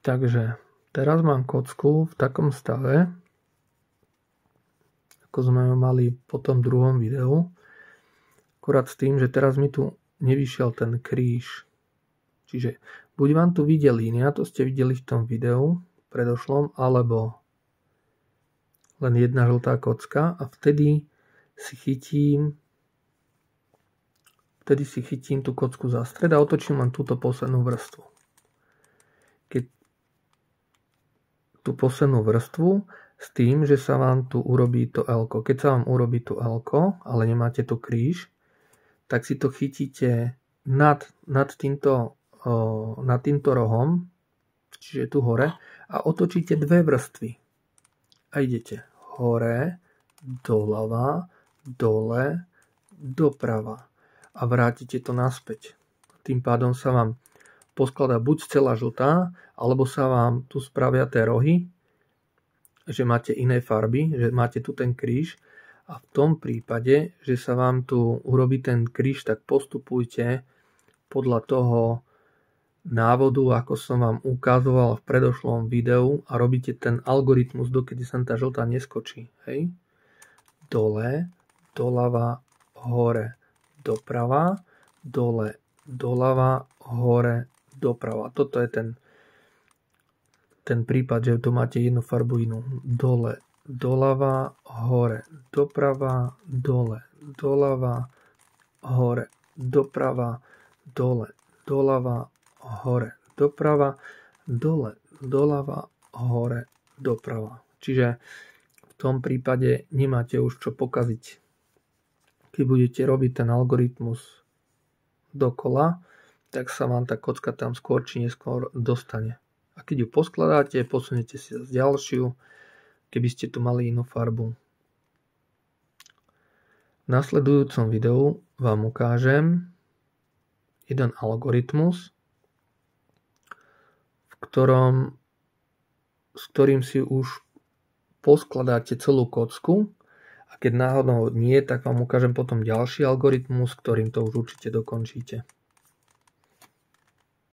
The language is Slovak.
Takže teraz mám kocku v takom stave, ako sme mali po tom druhom videu. Akurát s tým, že teraz mi tu nevyšiel ten kríž. Čiže buď vám tu vyjde línia, to ste videli v tom videu predošlom, alebo len jedna žltá kocka a vtedy si chytím tú kocku za stred a otočím len túto poslednú vrstvu. Keď tú poslednú vrstvu s tým, že sa vám tu urobí to L-ko. Keď sa vám urobí tu L-ko, ale nemáte tu kríž, tak si to chytíte nad týmto rohom, čiže tu hore, a otočíte dve vrstvy. A idete hore, doľava, dole, doprava. A vrátite to naspäť. Tým pádom sa vám poskladá buď celá žltá, alebo sa vám tu spravia tie rohy, že máte iné farby, že máte tu ten kríž. A v tom prípade, že sa vám tu urobí ten kríž, tak postupujte podľa toho návodu, ako som vám ukazoval v predošlom videu a robíte ten algoritmus, dokedy sa tá žltá neskočí. Hej? Dole, doľava, hore, doprava, dole, doľava, hore, doprava. Toto je ten prípad, že tu máte jednu farbu inú. Dole, doľava, hore, doprava, dole, doľava, hore, doprava, dole, doľava, hore, doprava, dole, doľava, hore, doprava. Čiže v tom prípade nemáte už čo pokaziť. Keď budete robiť ten algoritmus dokola, tak sa vám tá kocka tam skôr či neskôr dostane. A keď ju poskladáte, posuniete si zase ďalšiu, keby ste tu mali inú farbu. V nasledujúcom videu vám ukážem jeden algoritmus, s ktorým si už poskladáte celú kocku a keď náhodou nie, tak vám ukážem potom ďalší algoritmus, ktorým to už určite dokončíte.